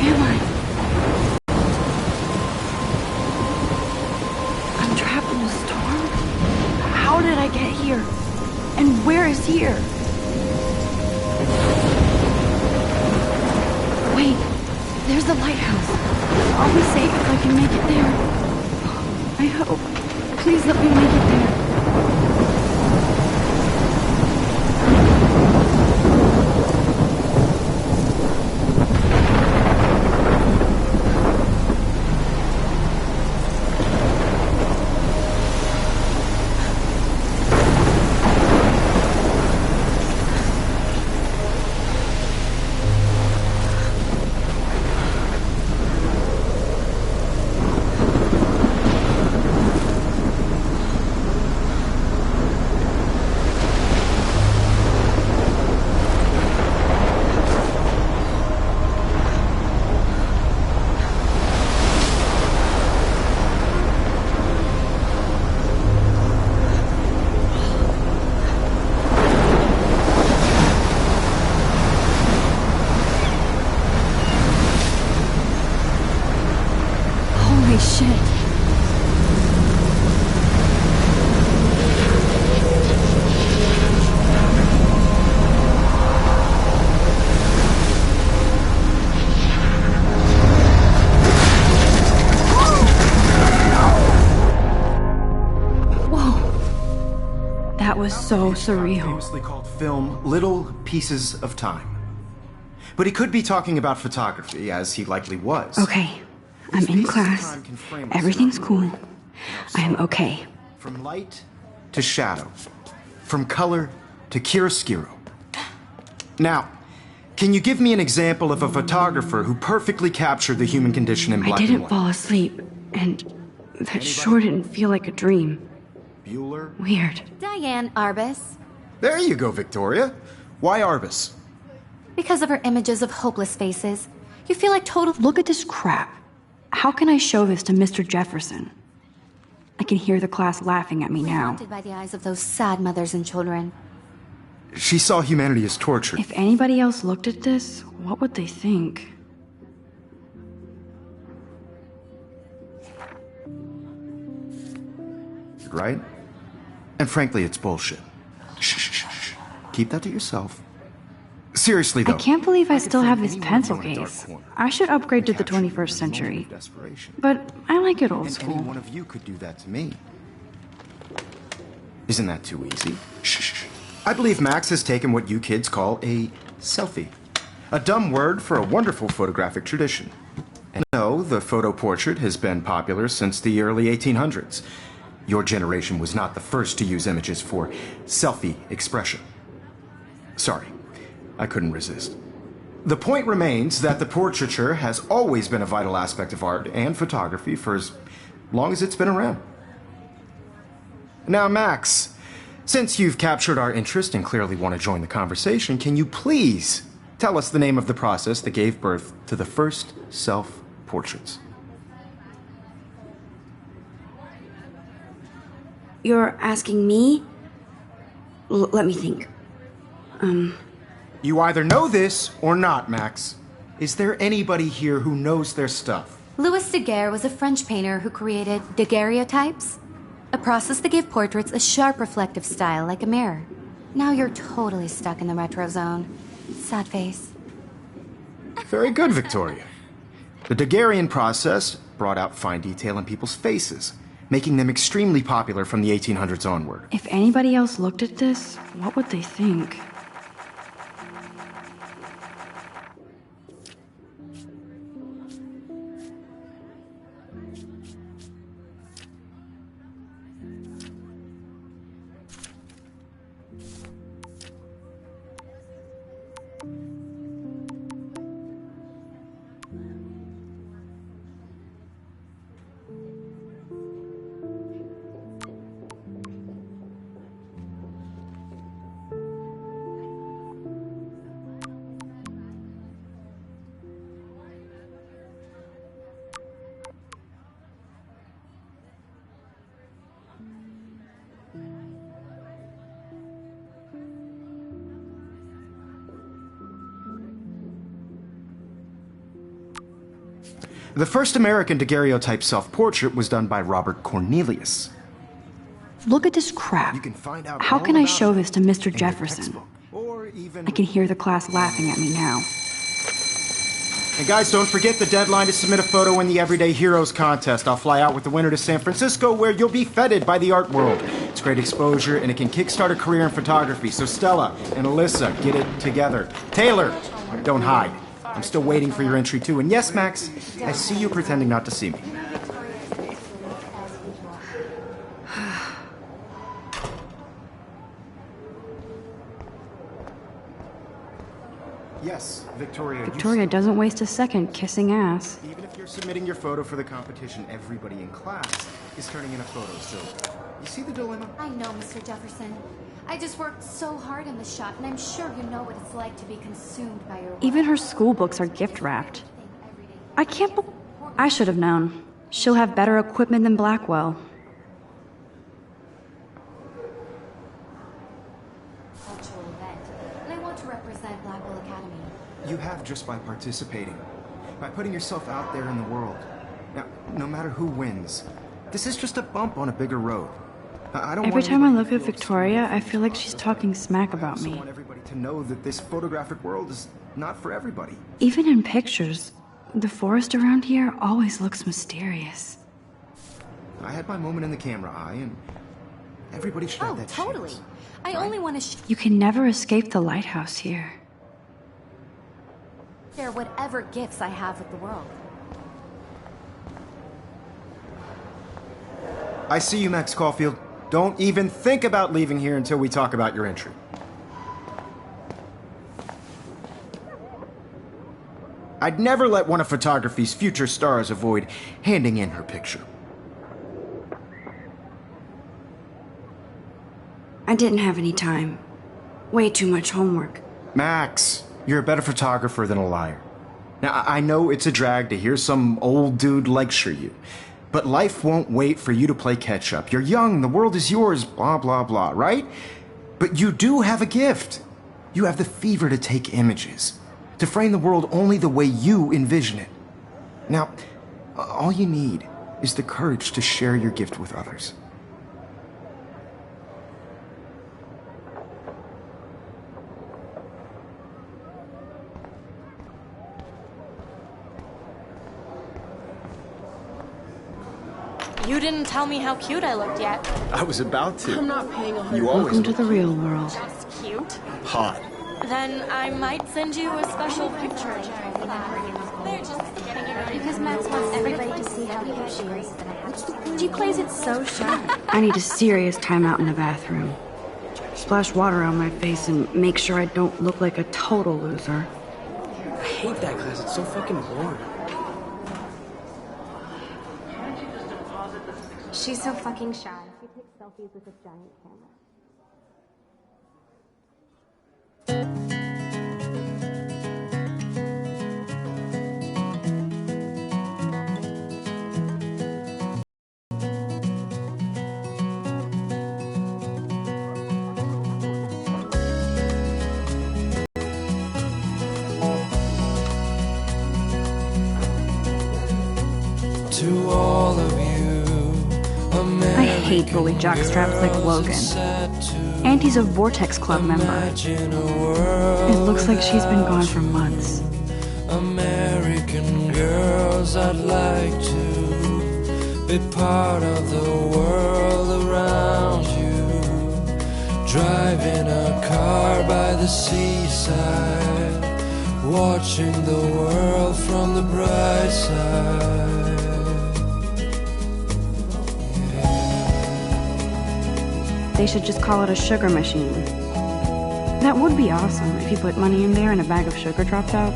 am I? I'm trapped in a storm? How did I get here? And where is here? Wait, there's the lighthouse. I'll be safe if I can make it there. I hope. Please let me make it there. So surreal. Famously called film Little Pieces of Time. But he could be talking about photography, as he likely was. Okay, I'm in class. Everything's cool. I am okay. From light to shadow. From color to chiaroscuro. Now, can you give me an example of a photographer who perfectly captured the human condition in black and white? I didn't fall asleep, and that sure didn't feel like a dream. Bueller? Weird. Diane Arbus. There you go, Victoria. Why Arbus? Because of her images of hopeless faces. You feel like total... Look at this crap. How can I show this to Mr. Jefferson? I can hear the class laughing at me now. Haunted by the eyes of those sad mothers and children. She saw humanity as tortured. If anybody else looked at this, what would they think? Right? And frankly, it's bullshit. Shh. Keep that to yourself. Seriously, though. I can't believe I still have this pencil case. I should upgrade to the 21st century. But I like it old school. Any one of you could do that to me. Isn't that too easy? Shh. I believe Max has taken what you kids call a selfie. A dumb word for a wonderful photographic tradition. And no, the photo portrait has been popular since the early 1800s. Your generation was not the first to use images for selfie expression. Sorry, I couldn't resist. The point remains that the portraiture has always been a vital aspect of art and photography for as long as it's been around. Now, Max, since you've captured our interest and clearly want to join the conversation, can you please tell us the name of the process that gave birth to the first self-portraits? You're asking me? Let me think. You either know this or not, Max. Is there anybody here who knows their stuff? Louis Daguerre was a French painter who created daguerreotypes, a process that gave portraits a sharp reflective style like a mirror. Now you're totally stuck in the retro zone. Sad face. Very good, Victoria. The Daguerrean process brought out fine detail in people's faces, making them extremely popular from the 1800s onward. If anybody else looked at this, what would they think? The first American daguerreotype self-portrait was done by Robert Cornelius. Look at this crap. You can find out How all can I about show it this to Mr. in your Jefferson? textbook, or even... I can hear the class laughing at me now. And guys, don't forget the deadline to submit a photo in the Everyday Heroes contest. I'll fly out with the winner to San Francisco, where you'll be feted by the art world. It's great exposure, and it can kickstart a career in photography. So Stella and Alyssa, get it together. Taylor, don't hide. I'm still waiting for your entry, too. And yes, Max, I see you pretending not to see me. Yes, Victoria. Victoria doesn't waste a second kissing ass. Even if you're submitting your photo for the competition, everybody in class is turning in a photo, so you see the dilemma? I know, Mr. Jefferson. I just worked so hard in the shot, and I'm sure you know what it's like to be consumed by your work. Even her school books are gift wrapped. I can't I should have known. She'll have better equipment than Blackwell. Cultural event, and I want to represent Blackwell Academy. You have just by participating, by putting yourself out there in the world. Now, no matter who wins, this is just a bump on a bigger road. I don't Every want time I anybody look to at feel Victoria, I excluded. feel like she's talking smack I about also me. want everybody to know that this photographic world is not for everybody. Even in pictures, the forest around here always looks mysterious. I had my moment in the camera eye, and everybody should have Oh, that totally. chance. I only want to You can never escape the lighthouse here. share whatever gifts I have with the world. I see you, Max Caulfield. Don't even think about leaving here until we talk about your entry. I'd never let one of photography's future stars avoid handing in her picture. I didn't have any time. Way too much homework. Max, you're a better photographer than a liar. Now, I know it's a drag to hear some old dude lecture you, but life won't wait for you to play catch-up. You're young, the world is yours, blah, blah, blah, right? But you do have a gift. You have the fever to take images, to frame the world only the way you envision it. Now, all you need is the courage to share your gift with others. You didn't tell me how cute I looked yet. I was about to. I'm not paying a You always Welcome to look the real world. Just cute. hot. Then I might send you a special picture. They're just getting it ready. Because Max wants everybody to see how cute she is. She plays it so shy. I need a serious timeout in the bathroom. Splash water on my face and make sure I don't look like a total loser. I hate that class. It's so fucking boring. She's so fucking shy. She takes selfies with a giant camera. To all of you, I hate bully jockstraps like Logan. Auntie's a Vortex Club member. It looks like she's been gone for months. American girls, I'd like to be part of the world around you. Driving a car by the seaside, watching the world from the bright side. They should just call it a sugar machine. That would be awesome if you put money in there and a bag of sugar dropped out.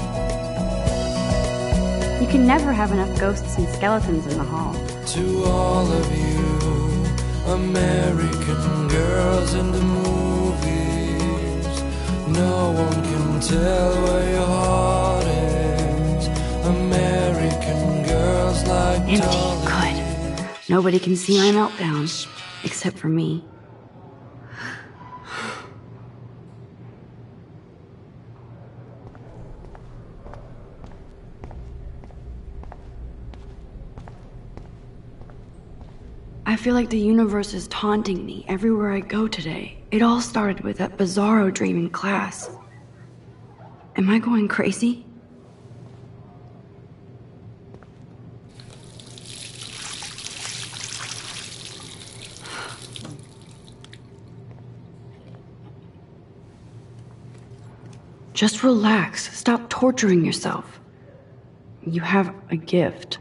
You can never have enough ghosts and skeletons in the hall. To all of you, American girls in the movies, no one can tell where your heart is. American girls like Empty, dollies. good. Nobody can see my meltdown, except for me. I feel like the universe is taunting me everywhere I go today. It all started with that bizarro dream in class. Am I going crazy? Just relax. Stop torturing yourself. You have a gift.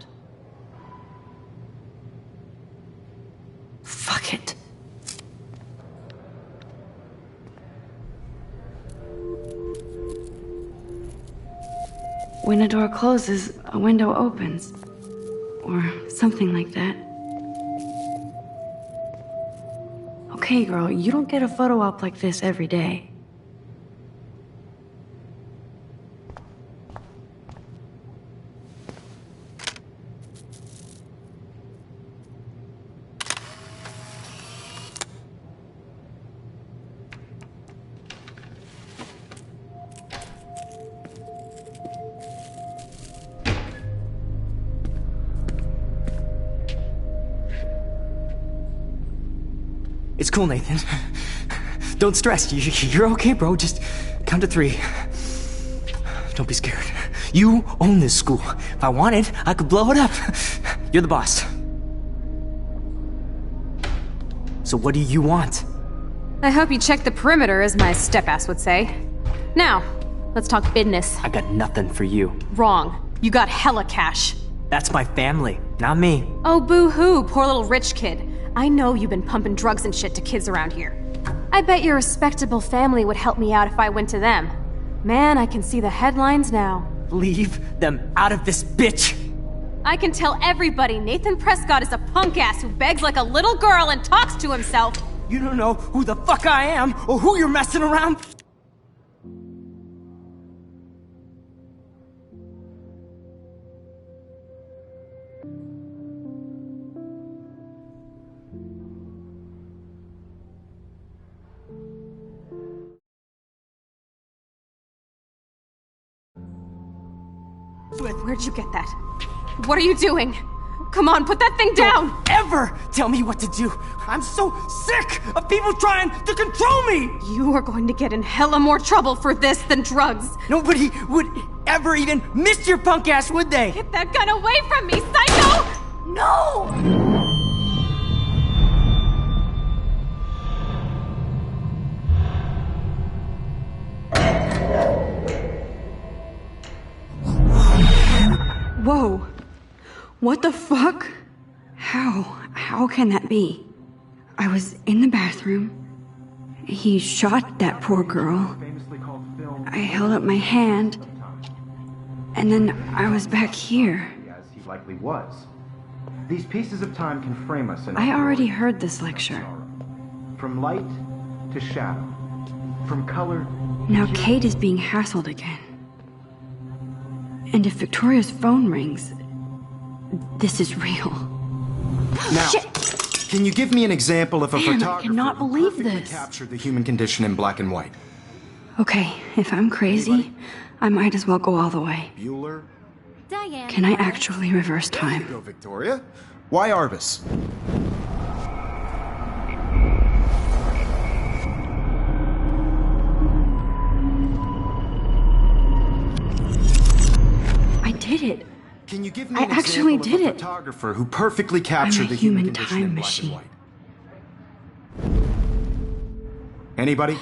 Fuck it. When a door closes, a window opens. Or something like that. Okay, girl, you don't get a photo op like this every day. It's cool, Nathan. Don't stress. You're okay, bro. Just count to 3. Don't be scared. You own this school. If I wanted, I could blow it up. You're the boss. So what do you want? I hope you checked the perimeter, as my step-ass would say. Now, let's talk business. I got nothing for you. Wrong. You got hella cash. That's my family, not me. Oh, boo-hoo, poor little rich kid. I know you've been pumping drugs and shit to kids around here. I bet your respectable family would help me out if I went to them. Man, I can see the headlines now. Leave them out of this bitch! I can tell everybody Nathan Prescott is a punk ass who begs like a little girl and talks to himself. You don't know who the fuck I am or who you're messing around. Where'd you get that? What are you doing? Come on, put that thing down! Don't ever tell me what to do! I'm so sick of people trying to control me! You are going to get in hella more trouble for this than drugs. Nobody would ever even miss your punk ass, would they? Get that gun away from me, psycho! No! Whoa. What the fuck? How can that be? I was in the bathroom. He shot that poor girl. I held up my hand. And then I was back here. As he likely was. These pieces of time can frame us in... I already heard this lecture. From light to shadow. From color... Now Kate is being hassled again. And if Victoria's phone rings, this is real. Now, Shit. Can you give me an example of a Man, I photographer cannot who believe perfectly this. captured the human condition in black and white? Okay, if I'm crazy, I might as well go all the way. Bueller? Diane. Can I actually reverse time? Go, Victoria. Why Arbus? I did it. Can you give me I an actually example did of a it. photographer who perfectly I'm captured a the human human condition time in black machine. and white? Anybody?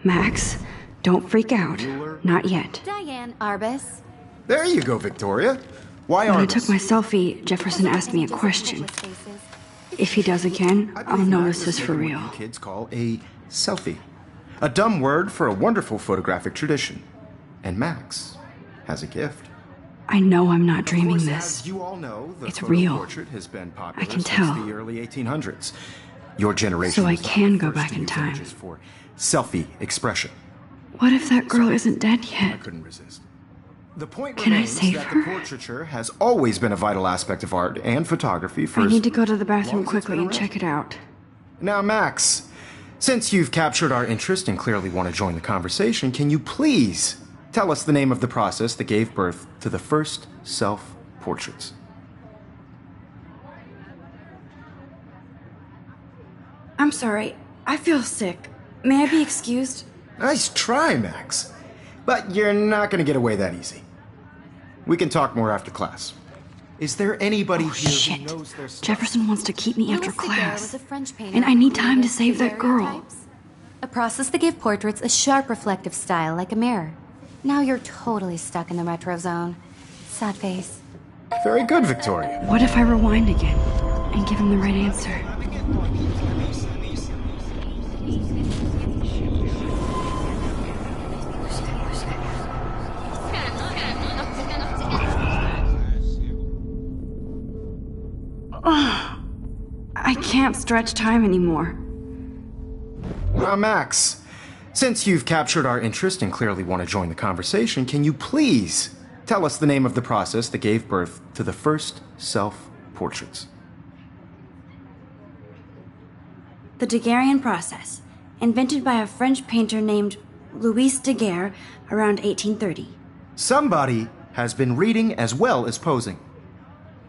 Max, don't freak out. Not yet. Diane Arbus. There you go, Victoria. Why When I Arbus? took my selfie, Jefferson asked me a question. If he does again, I'll know this is for real. What you kids call a selfie. A dumb word for a wonderful photographic tradition. And Max has a gift. I know I'm not Of dreaming course, this. As you all know, the It's photo real. portrait has been popular I can since tell. the early 1800s. Your generation So I was not can the go first back to in use time. images for selfie expression. What if that girl isn't dead I yet? couldn't resist. The point Can I remains save that her? the portraiture has always been a vital aspect of art and photography for I as need to go to the long bathroom as it's quickly been and around. check it out. Now, Max, since you've captured our interest and clearly want to join the conversation, can you please tell us the name of the process that gave birth to the first self-portraits? I'm sorry. I feel sick. May I be excused? Nice try, Max. But you're not gonna get away that easy. We can talk more after class. Is there anybody here Shit. who knows their stuff? Jefferson wants to keep me after Louis Daguerre class. was a French painter And I who need time to created save that girl. daguerreotypes, a process that gave portraits a sharp reflective style like a mirror. Now you're totally stuck in the retro zone. Sad face. Very good, Victoria. What if I rewind again and give him the right answer? I can't stretch time anymore. Now, Max, since you've captured our interest and clearly want to join the conversation, can you please tell us the name of the process that gave birth to the first self-portraits? The Daguerrean process, invented by a French painter named Louis Daguerre around 1830. Somebody has been reading as well as posing.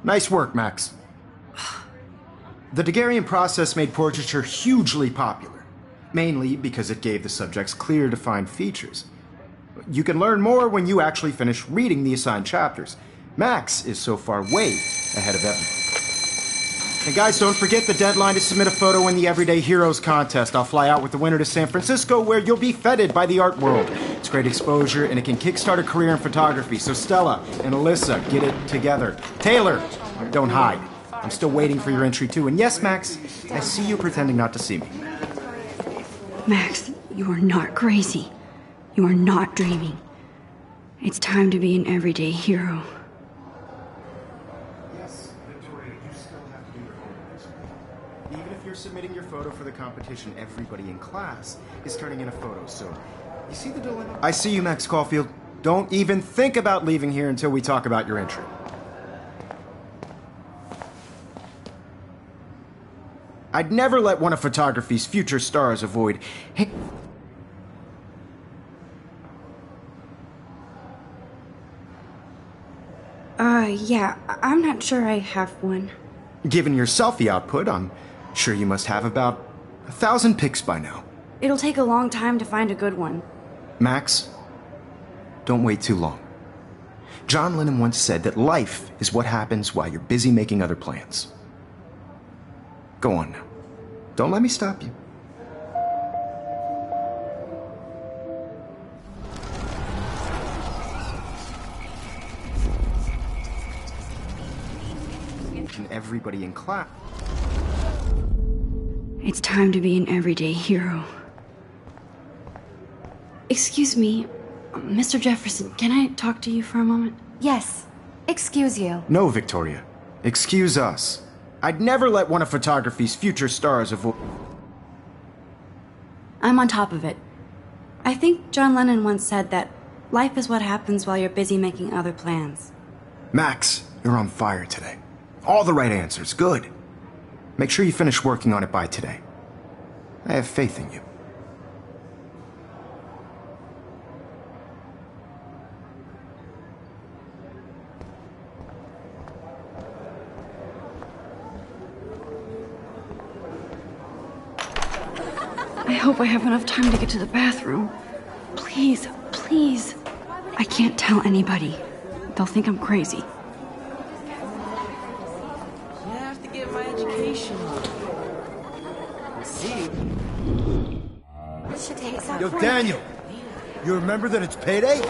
Nice work, Max. The Daguerrean process made portraiture hugely popular, mainly because it gave the subjects clear, defined features. You can learn more when you actually finish reading the assigned chapters. Max is so far way ahead of everyone. And guys, don't forget the deadline to submit a photo in the Everyday Heroes contest. I'll fly out with the winner to San Francisco, where you'll be feted by the art world. It's great exposure, and it can kickstart a career in photography. So Stella and Alyssa, get it together. Taylor, don't hide. I'm still waiting for your entry, too. And yes, Max, I see you pretending not to see me. Max, you are not crazy. You are not dreaming. It's time to be an everyday hero. Yes, Victoria, you still have to do your homework. Even if you're submitting your photo for the competition, everybody in class is turning in a photo, so you see the dilemma? I see you, Max Caulfield. Don't even think about leaving here until we talk about your entry. I'd never let one of photography's future stars avoid... Yeah, I'm not sure I have one. Given your selfie output, I'm sure you must have about 1,000 pics by now. It'll take a long time to find a good one. Max, don't wait too long. John Lennon once said that life is what happens while you're busy making other plans. Go on now. Don't let me stop you. Can everybody in class? It's time to be an everyday hero. Excuse me, Mr. Jefferson, can I talk to you for a moment? Yes. Excuse you. No, Victoria. Excuse us. I'd never let one of photography's future stars avoid... I'm on top of it. I think John Lennon once said that life is what happens while you're busy making other plans. Max, you're on fire today. All the right answers. Good. Make sure you finish working on it by today. I have faith in you. I hope I have enough time to get to the bathroom. Please, please. I can't tell anybody. They'll think I'm crazy. You have to get my education. See? Yo, Daniel, you remember that it's payday?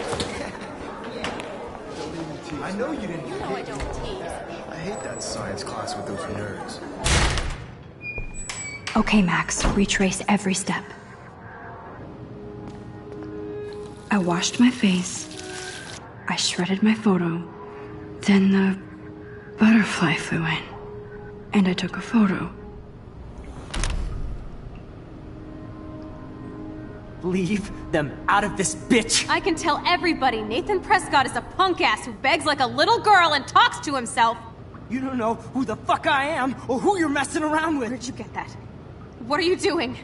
I know you didn't. You know I don't tease. I hate that science class with those nerds. Okay, Max, retrace every step. I washed my face. I shredded my photo. Then the butterfly flew in. And I took a photo. Leave them out of this bitch! I can tell everybody Nathan Prescott is a punk ass who begs like a little girl and talks to himself. You don't know who the fuck I am or who you're messing around with. Where'd you get that? What are you doing?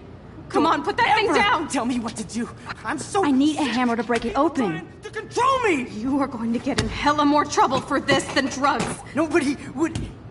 Come on, put that thing down! Tell me what to do. I'm so... I need a hammer to break it open. To control me! You are going to get in hella more trouble for this than drugs. Nobody would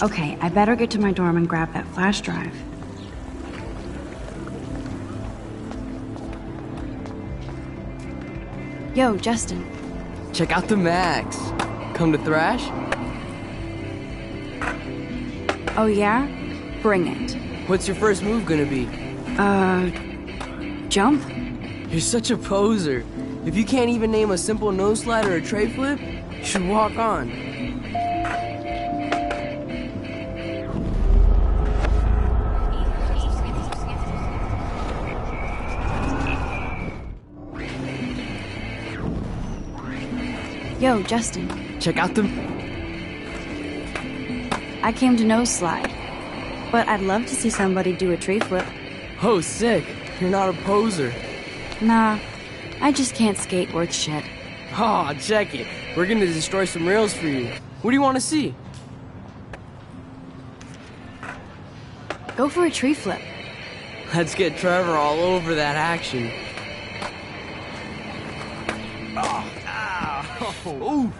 Okay, I better get to my dorm and grab that flash drive. Yo, Justin. Check out the Max. Come to thrash? Oh yeah? Bring it. What's your first move gonna be? Jump? You're such a poser. If you can't even name a simple nose slide or a tray flip, you should walk on. Yo, Justin. Check out the... I came to nose slide, but I'd love to see somebody do a tree flip. Oh, sick. You're not a poser. Nah, I just can't skate worth shit. Aw, check it. We're gonna destroy some rails for you. What do you want to see? Go for a tree flip. Let's get Trevor all over that action. Oh, ow. Ooh.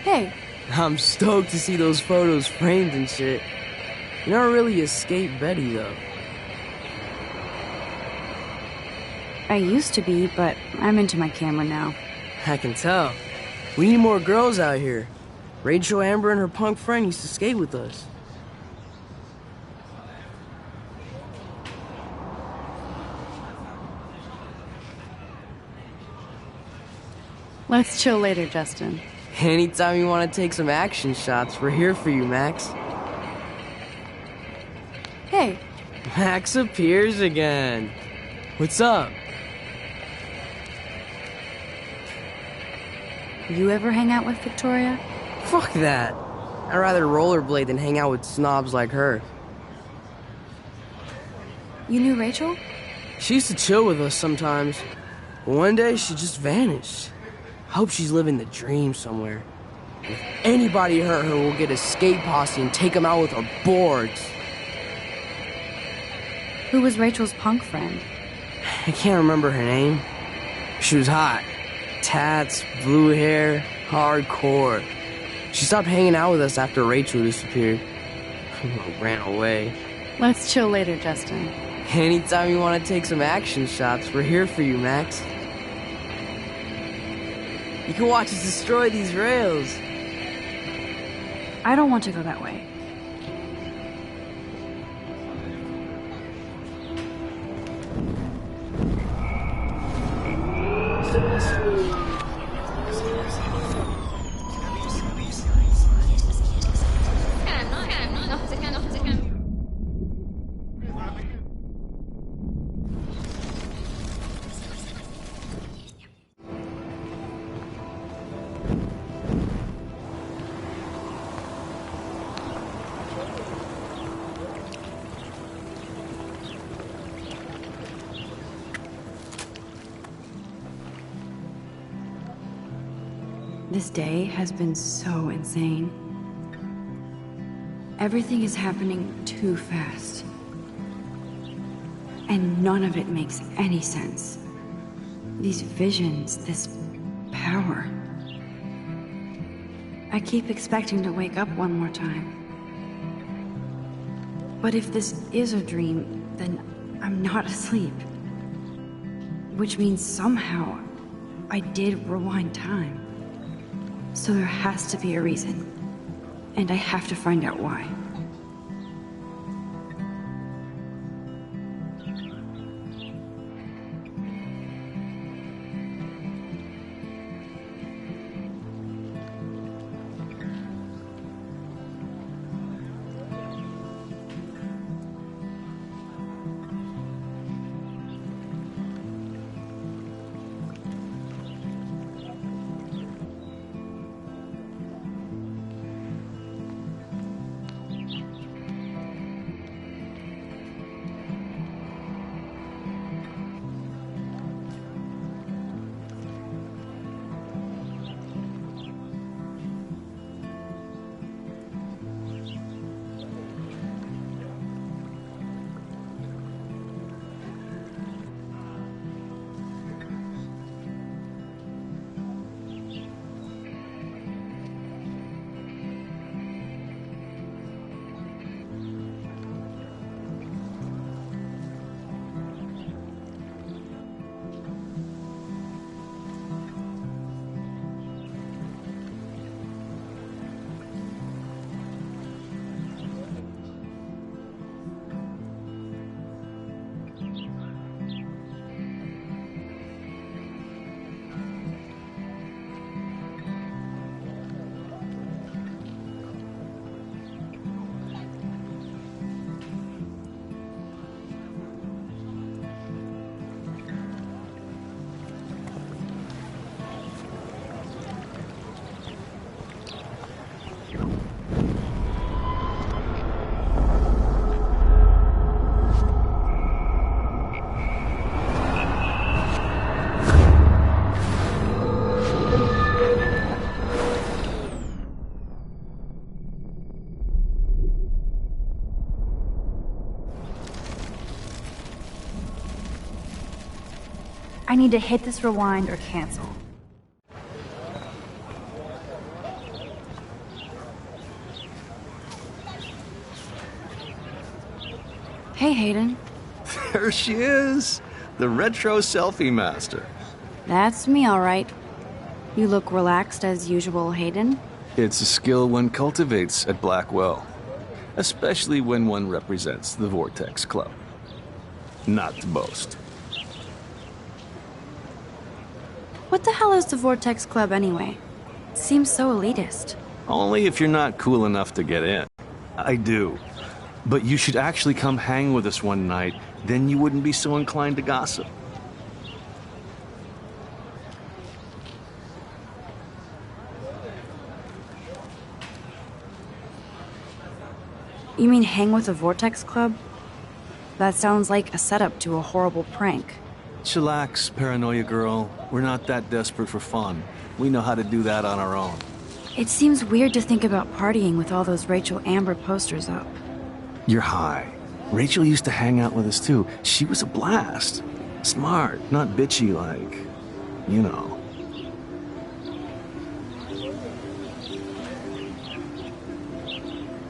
Hey. I'm stoked to see those photos framed and shit. You're not really a skate Betty, though. I used to be, but I'm into my camera now. I can tell. We need more girls out here. Rachel Amber and her punk friend used to skate with us. Let's chill later, Justin. Anytime you want to take some action shots, we're here for you, Max. Hey. Max appears again. What's up? You ever hang out with Victoria? Fuck that. I'd rather rollerblade than hang out with snobs like her. You knew Rachel? She used to chill with us sometimes. But one day, she just vanished. I hope she's living the dream somewhere. If anybody hurt her, we'll get a skate posse and take them out with our boards. Who was Rachel's punk friend? I can't remember her name. She was hot. Tats, blue hair, hardcore. She stopped hanging out with us after Rachel disappeared. Ran away. Let's chill later, Justin. Anytime you want to take some action shots, we're here for you, Max. You can watch us destroy these rails. I don't want to go that way. This day has been so insane. Everything is happening too fast. And none of it makes any sense. These visions, this power. I keep expecting to wake up one more time. But if this is a dream, then I'm not asleep. Which means somehow I did rewind time. So there has to be a reason. And I have to find out why. I need to hit this rewind or cancel. Hey, Hayden. There she is, the retro selfie master. That's me, all right. You look relaxed as usual, Hayden. It's a skill one cultivates at Blackwell, especially when one represents the Vortex Club. Not to boast. What the hell is the Vortex Club anyway? It seems so elitist. Only if you're not cool enough to get in. I do. But you should actually come hang with us one night, then you wouldn't be so inclined to gossip. You mean hang with the Vortex Club? That sounds like a setup to a horrible prank. Chillax, paranoia girl. We're not that desperate for fun. We know how to do that on our own. It seems weird to think about partying with all those Rachel Amber posters up. You're high. Rachel used to hang out with us too. She was a blast. Smart, not bitchy like, you know.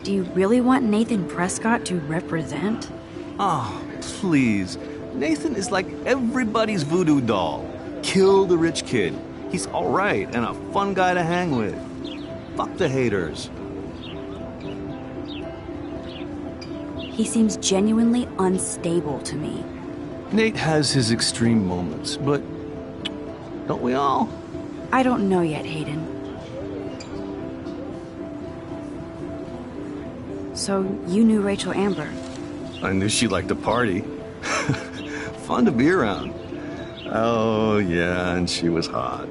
Do you really want Nathan Prescott to represent? Oh, please. Nathan is like everybody's voodoo doll. Kill the rich kid. He's all right and a fun guy to hang with. Fuck the haters. He seems genuinely unstable to me. Nate has his extreme moments, but don't we all? I don't know yet, Hayden. So, you knew Rachel Amber? I knew she liked to party. Fun to be around. Oh, yeah, and she was hot.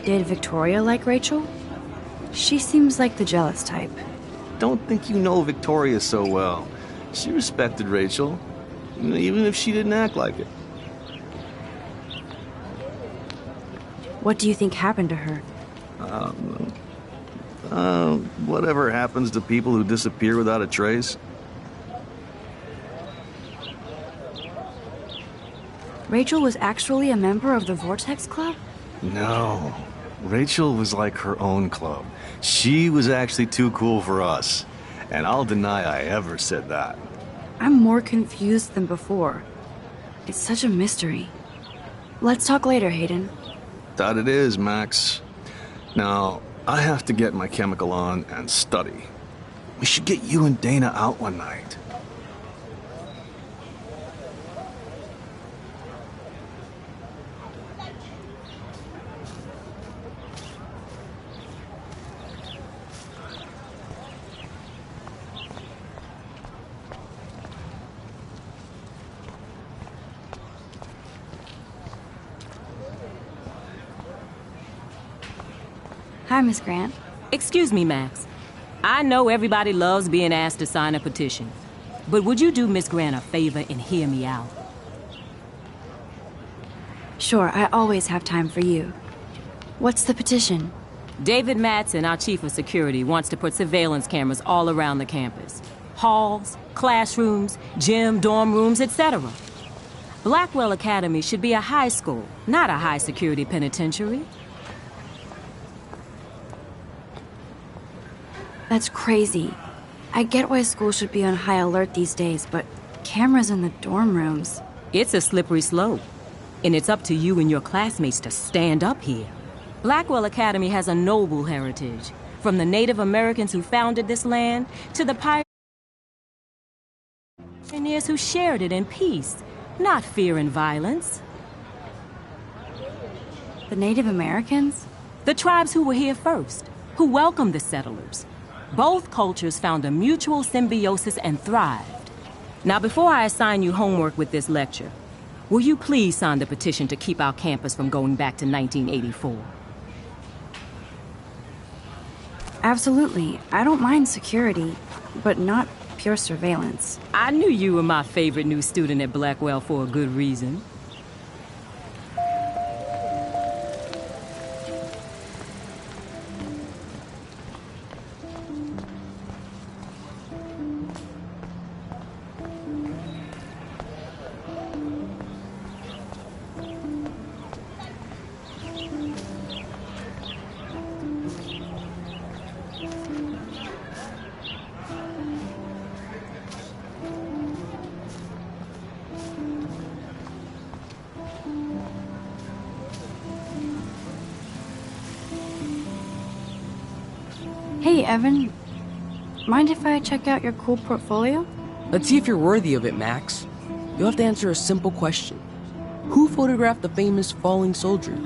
Did Victoria like Rachel? She seems like the jealous type. Don't think you know Victoria so well. She respected Rachel, even if she didn't act like it. What do you think happened to her? Whatever happens to people who disappear without a trace. Rachel was actually a member of the Vortex Club? No. Rachel was like her own club. She was actually too cool for us. And I'll deny I ever said that. I'm more confused than before. It's such a mystery. Let's talk later, Hayden. That it is, Max. Now, I have to get my chemical on and study. We should get you and Dana out one night. Hi, Miss Grant. Excuse me, Max. I know everybody loves being asked to sign a petition, but would you do Miss Grant a favor and hear me out? Sure, I always have time for you. What's the petition? David Madsen, our chief of security, wants to put surveillance cameras all around the campus. Halls, classrooms, gym, dorm rooms, etc. Blackwell Academy should be a high school, not a high-security penitentiary. That's crazy. I get why school should be on high alert these days, but cameras in the dorm rooms... It's a slippery slope, and it's up to you and your classmates to stand up here. Blackwell Academy has a noble heritage, from the Native Americans who founded this land to the pioneers who shared it in peace, not fear and violence. The Native Americans? The tribes who were here first, who welcomed the settlers. Both cultures found a mutual symbiosis and thrived. Now, before I assign you homework with this lecture, will you please sign the petition to keep our campus from going back to 1984? Absolutely. I don't mind security, but not pure surveillance. I knew you were my favorite new student at Blackwell for a good reason. Hey, Evan. Mind if I check out your cool portfolio? Let's see if you're worthy of it, Max. You'll have to answer a simple question. Who photographed the famous falling soldier?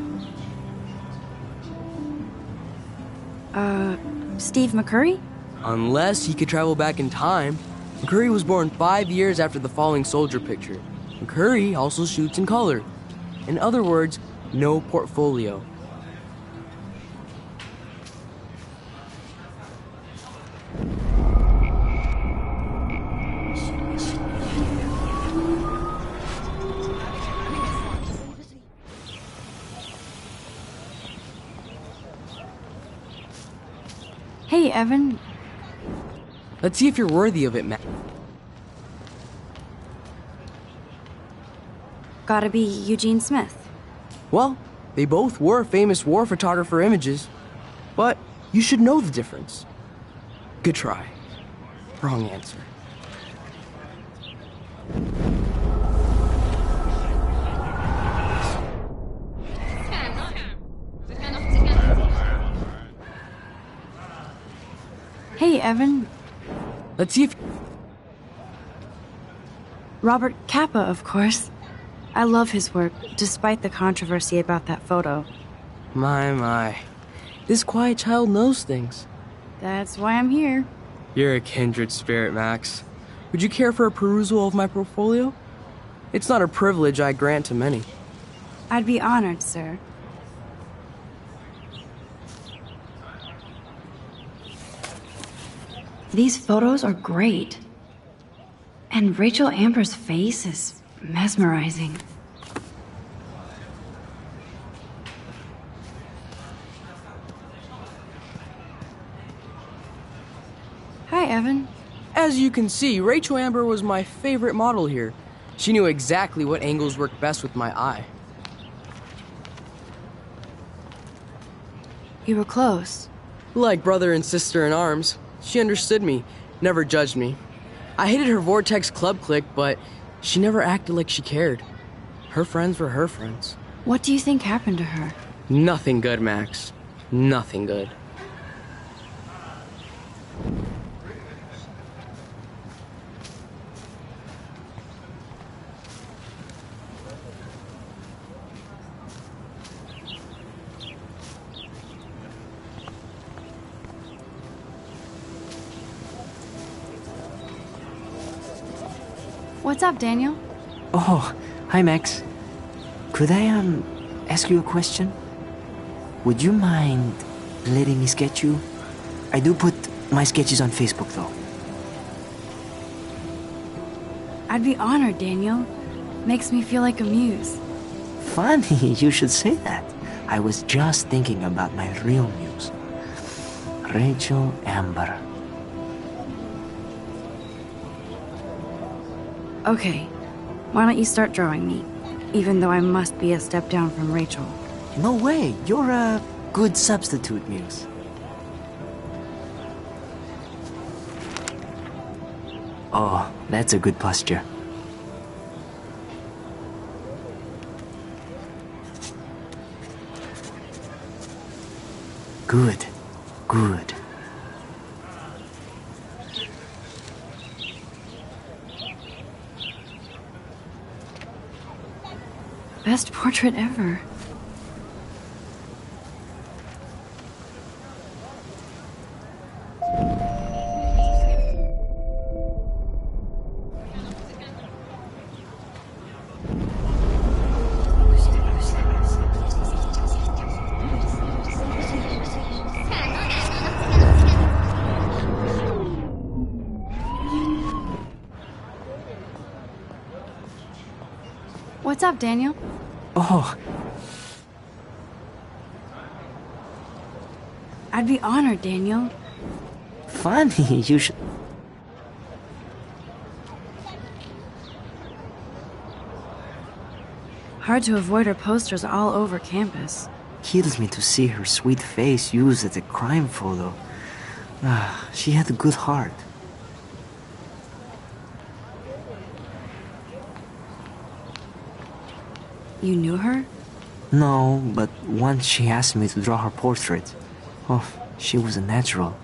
Steve McCurry? Unless he could travel back in time. McCurry was born 5 years after the falling soldier picture. McCurry also shoots in color. In other words, no portfolio. Hey, Evan. Let's see if you're worthy of it, Max. Gotta be Eugene Smith. Well, they both were famous war photographer images. But you should know the difference. Good try. Wrong answer. Hey, Evan. Let's see if... Robert Capa, of course. I love his work, despite the controversy about that photo. My. This quiet child knows things. That's why I'm here. You're a kindred spirit, Max. Would you care for a perusal of my portfolio? It's not a privilege I grant to many. I'd be honored, sir. These photos are great. And Rachel Amber's face is mesmerizing. Hi, Evan. As you can see, Rachel Amber was my favorite model here. She knew exactly what angles worked best with my eye. You were close. Like brother and sister in arms. She understood me, never judged me. I hated her Vortex Club clique, but she never acted like she cared. Her friends were her friends. What do you think happened to her? Nothing good, Max. Nothing good. What's up, Daniel? Oh, hi, Max. Could I, ask you a question? Would you mind letting me sketch you? I do put my sketches on Facebook, though. I'd be honored, Daniel. Makes me feel like a muse. Funny, you should say that. I was just thinking about my real muse. Rachel Amber. Okay, why don't you start drawing me? Even though I must be a step down from Rachel. No way, you're a good substitute muse. Oh, that's a good posture. Good, good. Best portrait ever. What's up, Daniel? Oh, I'd be honored, Daniel. funny, you should... Hard to avoid her posters all over campus. Kills me to see her sweet face used as a crime photo. Ah, she had a good heart. You knew her? No, but once she asked me to draw her portrait. Oh, she was a natural.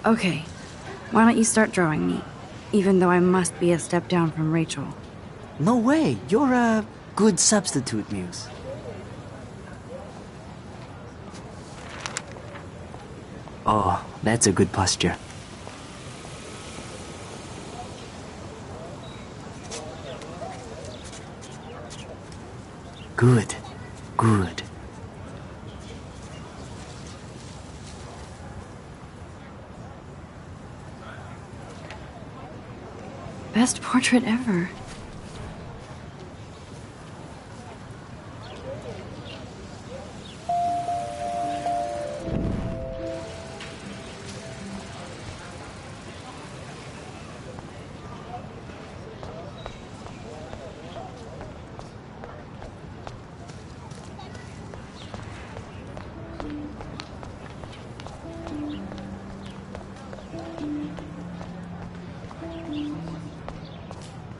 Okay, why don't you start drawing me? Even though I must be a step down from Rachel. No way, you're a good substitute, Muse. Oh, that's a good posture. Good, good. Best portrait ever.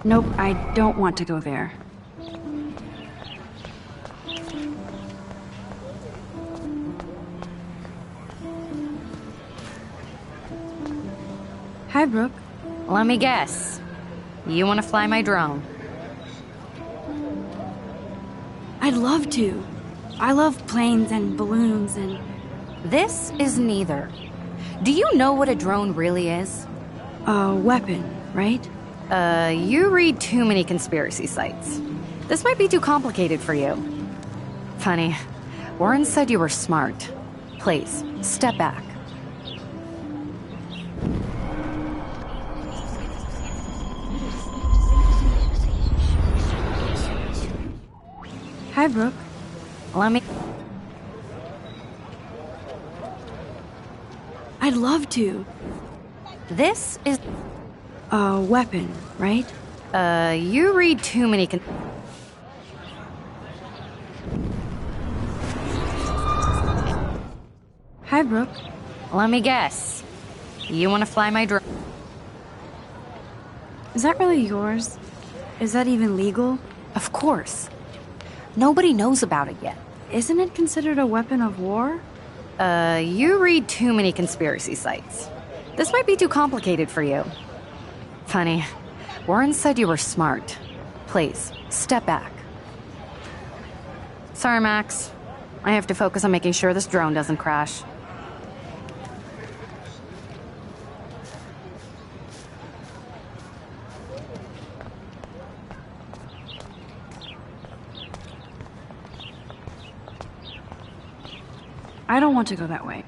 Nope, I don't want to go there. Hi, Brooke. Let me guess. You want to fly my drone? I'd love to. I love planes and balloons and... This is neither. Do you know what a drone really is? A weapon, right? You read too many conspiracy sites. This might be too complicated for you. Funny, Warren said you were smart. Please, step back. Hi, Brooke. Let me... I'd love to. This is... A weapon, right? You read too many Hi, Brooke. Let me guess. You want to fly my drone? Is that really yours? Is that even legal? Of course. Nobody knows about it yet. Isn't it considered a weapon of war? You read too many conspiracy sites. This might be too complicated for you. Funny, Warren said you were smart. Please, step back. Sorry, Max. I have to focus on making sure this drone doesn't crash. I don't want to go that way.